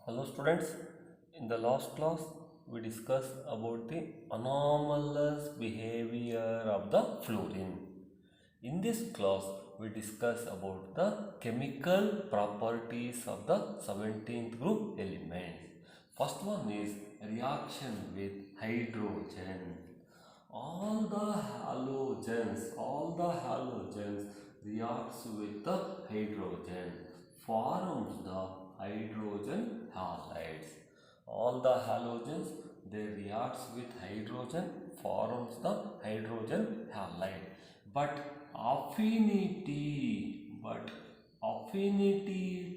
Hello students, in the last class we discussed about the anomalous behavior of the fluorine. In this class we discuss about the chemical properties of the 17th group elements. First one is reaction with hydrogen. All the halogens reacts with the hydrogen, forms the hydrogen halides. All the halogens they reacts with hydrogen, forms the hydrogen halide. But affinity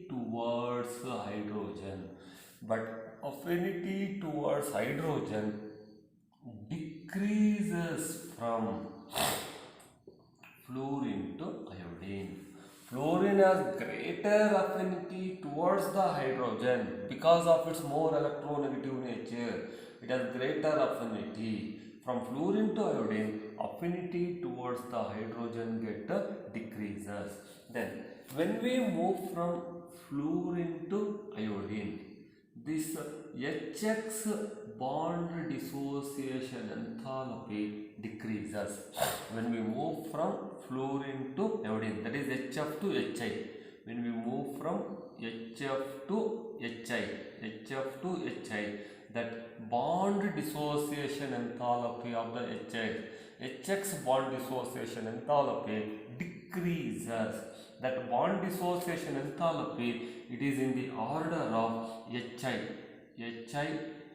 towards hydrogen decreases from fluorine to iodine. Fluorine has greater affinity towards the hydrogen because of its more electronegative nature. It has greater affinity. From fluorine to iodine, affinity towards the hydrogen decreases. Then, when we move from fluorine to iodine, this HX bond dissociation enthalpy decreases. When we move from fluorine to iodine, that is HF to HI. When we move from HF to HI, that bond dissociation enthalpy of the HX bond dissociation enthalpy decreases. That bond dissociation enthalpy, it is in the order of HI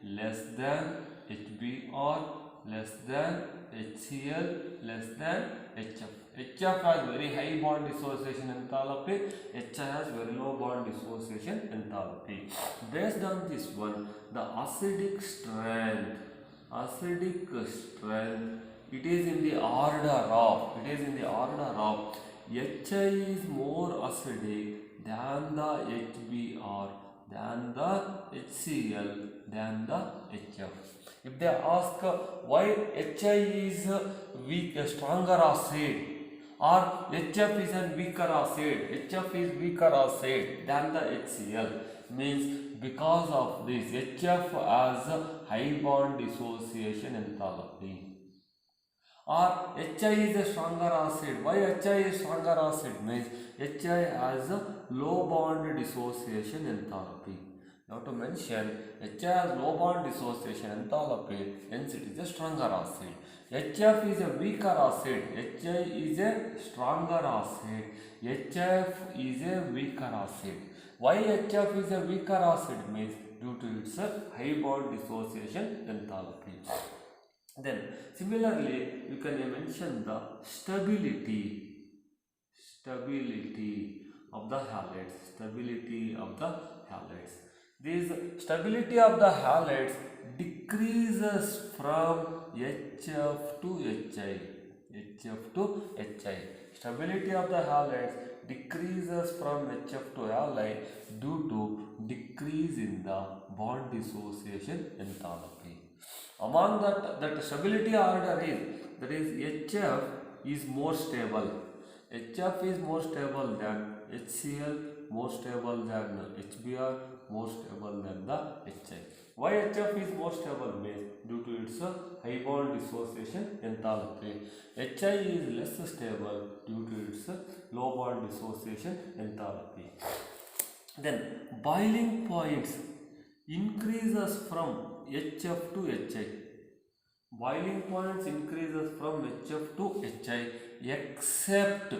less than HBr less than HCl less than HF. HF has very high bond dissociation enthalpy, HI has very low bond dissociation enthalpy. Based on this one, the acidic strength, it is in the order of HI is more acidic than the HBr, than the HCl, than the HF. If they ask why HI is stronger acid or HF is a weaker acid, HF is weaker acid than the HCl, means because of this HF has high bond dissociation enthalpy. Or HI is a stronger acid. Why HI is stronger acid? Means HI has a low bond dissociation enthalpy. Now to mention, HI has low bond dissociation enthalpy, hence it is a stronger acid. HF is a weaker acid. HI is a stronger acid. HF is a weaker acid. Why HF is a weaker acid? Means due to its high bond dissociation enthalpy. Then similarly you can mention the stability of the halides. This stability of the halides decreases from HF to HI. Stability of the halides decreases from HF to halide due to decrease in the bond dissociation enthalpy. Among that stability order is HF is more stable. HF is more stable than HCl, more stable than HBr, more stable than the HI. Why HF is more stable? Means due to its high bond dissociation enthalpy. HI is less stable due to its low bond dissociation enthalpy. Then boiling points increases from HF to HI. Boiling points increases from HF to HI except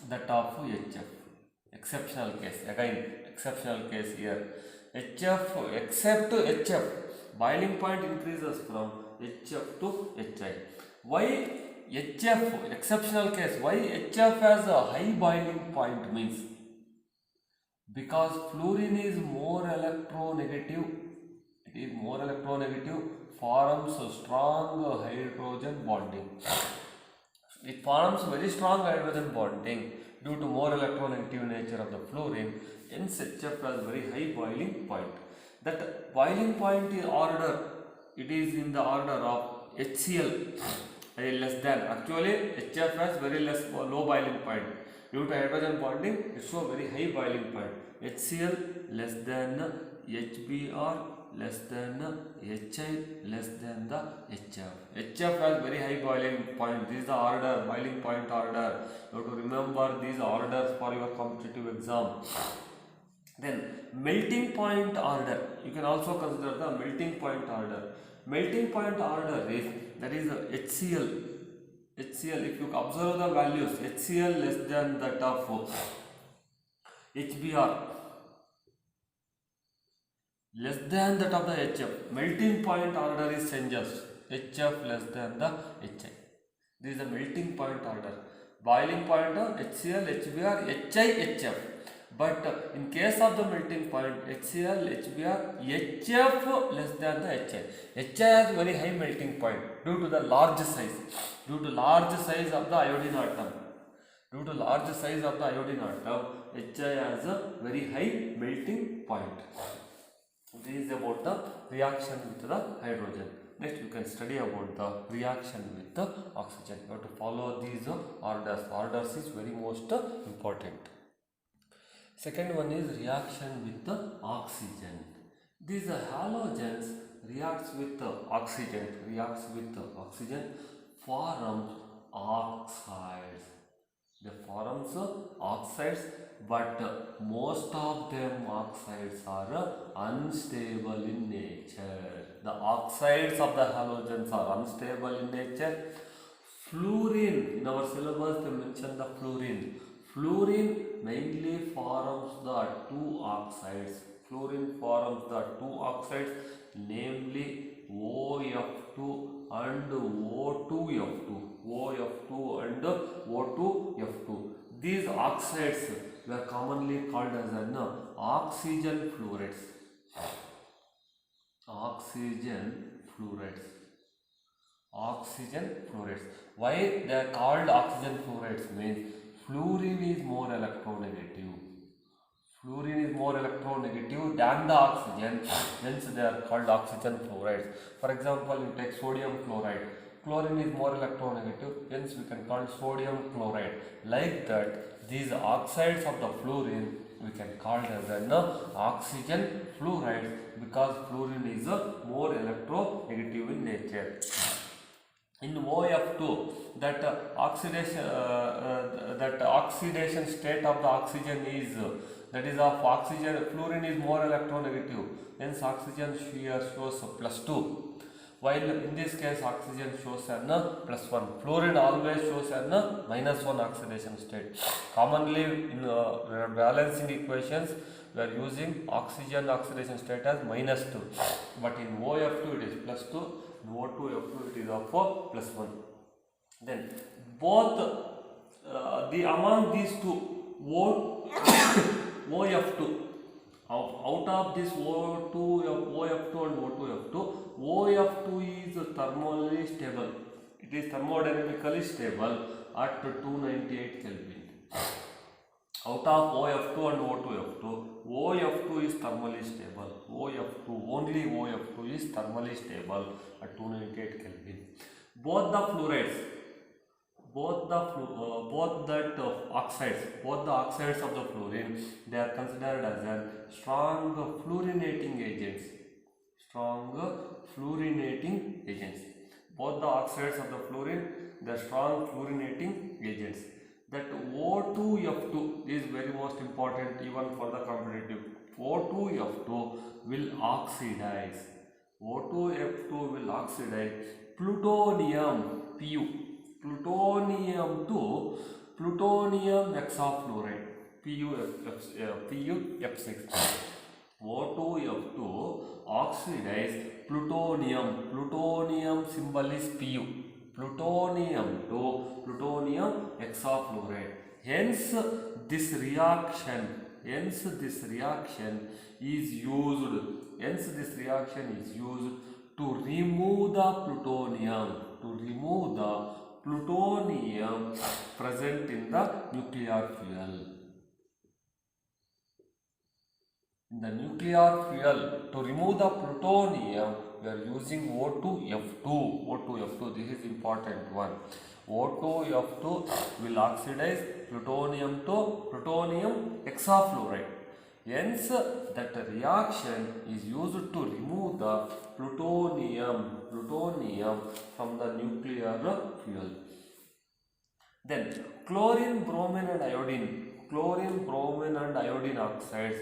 that of HF. Exceptional case. Again, exceptional case here. HF except HF. Boiling point increases from HF to HI. Why HF? Exceptional case. Why HF has a high boiling point? Means because fluorine is more electronegative. It is more electronegative, forms a strong hydrogen bonding. It forms very strong hydrogen bonding due to more electronegative nature of the fluorine. Hence HF has very high boiling point. That boiling point is it is in the order of HCl, less than. Actually HF has very low boiling point. Due to hydrogen bonding, it shows very high boiling point. HCl less than HBr less than HI less than the HF. HF has very high boiling point. This is the order, boiling point order. You have to remember these orders for your competitive exam. Then melting point order. You can also consider the melting point order. Melting point order is, that is HCl. HCl, if you observe the values, HCl less than that of HBr, less than that of the HF. Melting point order is changes. HF less than the HI. This is the melting point order. Boiling point HCl, HBr, HI, HF. But in case of the melting point, HCl, HBr, HF less than the HI. HI has very high melting point due to the large size. Due to large size of the iodine atom. Due to large size of the iodine atom, HI has a very high melting point. This is about the reaction with the hydrogen. Next, you can study about the reaction with the oxygen. You have to follow these orders. Orders is very most important. Second one is reaction with the oxygen. These halogens reacts with the oxygen. Forms oxides. They forms oxides, but most of them oxides are unstable in nature. The oxides of the halogens are unstable in nature. Fluorine, in our syllabus they mention the fluorine. Fluorine mainly forms the two oxides. Fluorine forms the two oxides, namely OF2 and O2F2. OF2 and O2F2. These oxides were commonly called as an oxygen fluorides. Oxygen fluorides. Why they are called oxygen fluorides means fluorine is more electronegative. Fluorine is more electronegative than the oxygen, hence they are called oxygen fluorides. For example, you take sodium chloride. Chlorine is more electronegative, hence we can call sodium chloride. Like that, these oxides of the fluorine we can call as an oxygen fluoride because fluorine is more electronegative in nature. In OF2, that oxidation state of the oxygen is that is of oxygen. Fluorine is more electronegative, hence oxygen here shows +2. While in this case oxygen shows an +1. Fluorine always shows an -1 oxidation state. Commonly in balancing equations we are using oxygen oxidation state as -2, but in OF2 it is +2, in O2F2 it is of +1. Then both among these two OF2, out of this OF2 and O2F2, OF2 is thermally stable. It is thermodynamically stable at 298 Kelvin. Out of OF2 and O2F2, OF2 is thermally stable. Only OF2 is thermally stable at 298 Kelvin. Both the fluorides, both the oxides of the fluorine, they are considered as a strong fluorinating agents. Both the oxides of the fluorine, they are strong fluorinating agents. That O2F2 is very most important even for the competitive. O2F2 will oxidize. Plutonium Pu. Plutonium to plutonium hexafluoride. PuF6. O2F2 oxidize plutonium. Plutonium symbol is Pu. Plutonium to plutonium hexafluoride. Hence this reaction is used to remove the plutonium present in the nuclear fuel. In the nuclear fuel, to remove the plutonium, we are using O2F2. This is important one. O2F2 will oxidize plutonium to plutonium hexafluoride. Hence, that reaction is used to remove the plutonium from the nuclear fuel. Then chlorine, bromine and iodine oxides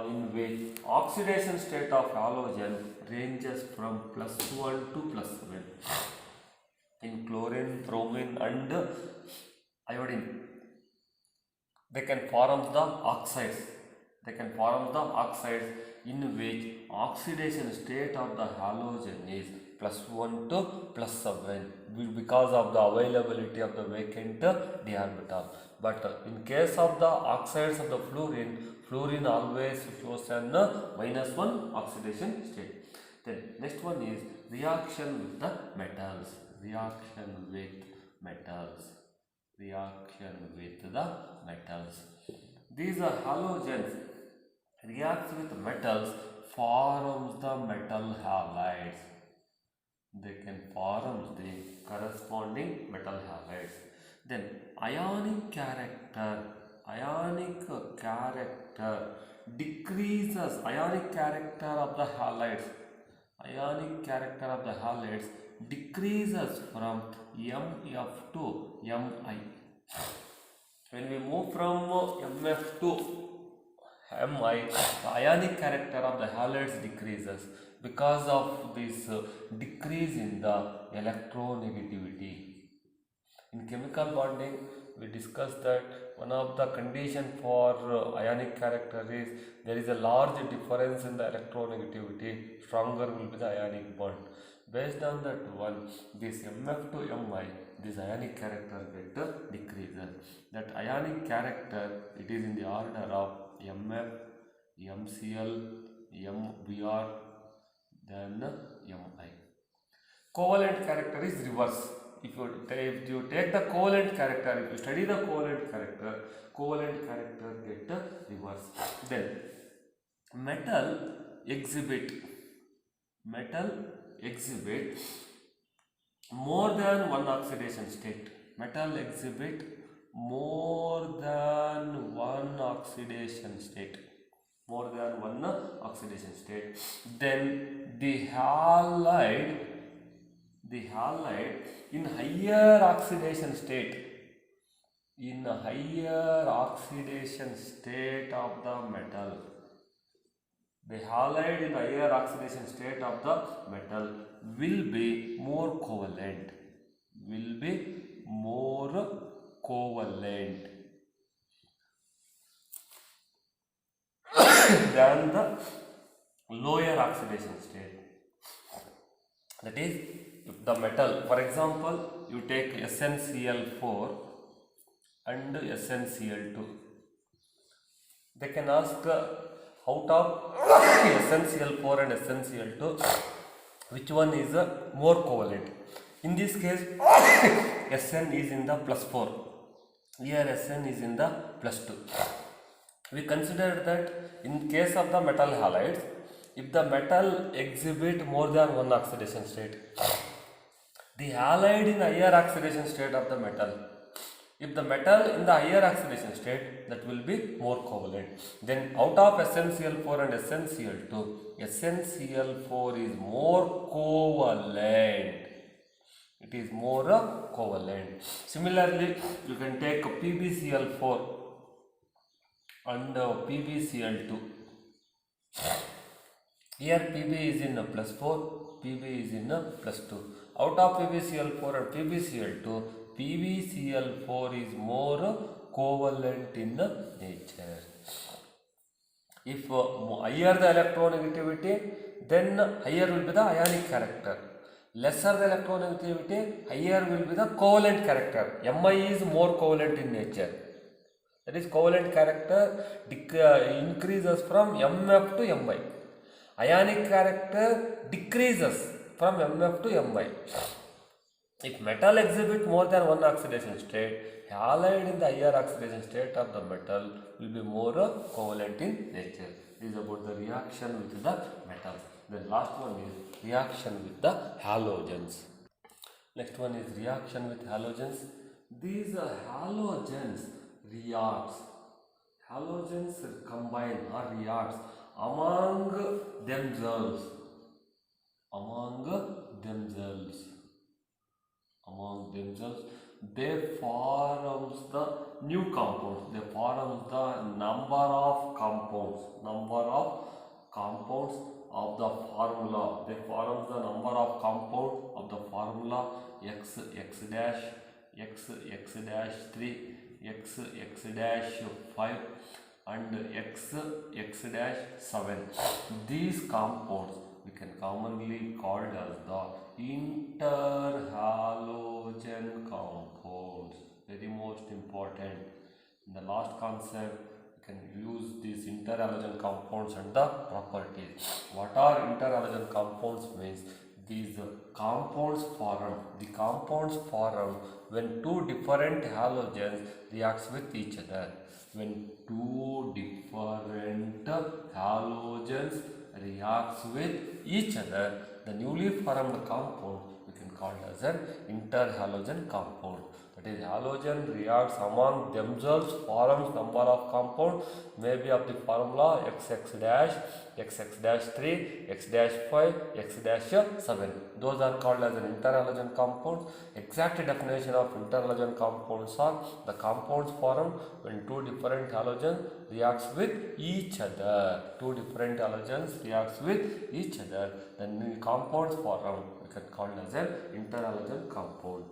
in which oxidation state of halogen ranges from +1 to +7. In chlorine, bromine and iodine, they can form the oxides. In which oxidation state of the halogen is +1 to +7 because of the availability of the vacant d orbital. But in case of the oxides of the fluorine always shows an -1 oxidation state. Then next one is reaction with the metals. These are halogens reacts with metals, forms the metal halides. They can form the corresponding metal halides. Then ionic character decreases. Ionic character of the halides decreases from MF to Mi. When we move from MF to Mi, the ionic character of the halides decreases because of this decrease in the electronegativity. In chemical bonding, we discussed that one of the condition for ionic character is there is a large difference in the electronegativity, stronger will be the ionic bond. Based on that one, this MF to Mi, this ionic character get decreases. That ionic character, it is in the order of MF, MCl, MBr, then Mi. Covalent character is reverse. If you take the covalent character, if you study the covalent character get reverse. Then metal exhibit more than one oxidation state. Metal exhibit more than one oxidation state. Then the halide in higher oxidation state of the metal. The halide in higher oxidation state of the metal will be more covalent. Than the lower oxidation state. That is, if the metal, for example, you take SnCl4 and SnCl2. They can ask out of SnCl4 and SnCl2, which one is more covalent? In this case, Sn is in the +4. Here Sn is in the +2. We consider that in case of the metal halides, if the metal exhibit more than one oxidation state, the halide in higher oxidation state of the metal, if the metal in the higher oxidation state, that will be more covalent. Then out of SnCl4 and SnCl2, SnCl4 is more covalent. It is more covalent. Similarly, you can take PbCl4 and PbCl2. Here Pb is in +4, Pb is in +2. Out of PbCl4 and PbCl2, PbCl4 is more covalent in nature. If higher the electronegativity, then higher will be the ionic character. Lesser the electronegativity, higher will be the covalent character. Mi is more covalent in nature. That is, covalent character increases from MF to Mi. Ionic character decreases from MF to Mi. If metal exhibit more than one oxidation state, halide in the higher oxidation state of the metal will be more covalent in nature. This is about the reaction with the metals. The last one is reaction with the halogens. Next one is reaction with halogens. These halogens Halogens combine or reacts among themselves, among themselves, among themselves. They forms the new compounds. They forms the number of compounds of the formula. They forms the number of compounds of the formula x dash x dash 3 x dash 5 and x dash 7. These compounds we can commonly called as the interhalogen compounds. Very most important. In the last concept, you can use these interhalogen compounds and the properties. What are interhalogen compounds means? These compounds form. The compounds form when two different halogens reacts with each other. When two different halogens reacts with each other, the newly formed compound we can call it as an interhalogen compound. That is, halogen reacts among themselves, forms number of compound, maybe of the formula xx dash, xx dash 3, x dash 5, x dash 7. Those are called as an interhalogen compound. Exact definition of interhalogen compounds are the compounds formed when two different halogens reacts with each other. Two different halogens reacts with each other. Then the compounds formed we can call it as an interhalogen compound.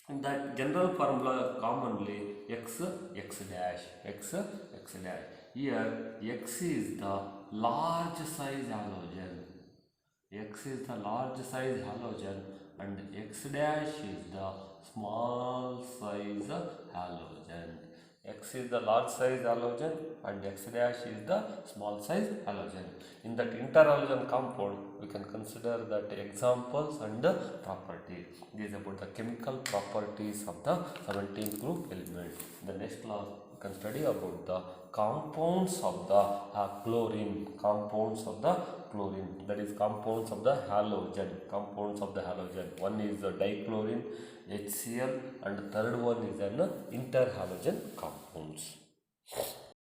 In that general formula commonly x dash. Here x is the large size halogen. X is the large size halogen and x dash is the small size halogen. X is the large size halogen and x dash is the small size halogen. In that interhalogen compound, we can consider that examples and the properties. This is about the chemical properties of the 17th group element. In the next class, we can study about the compounds of the chlorine. Compounds of the chlorine. That is compounds of the halogen. Compounds of the halogen. One is the dichlorine, HCl, and the third one is an interhalogen compounds.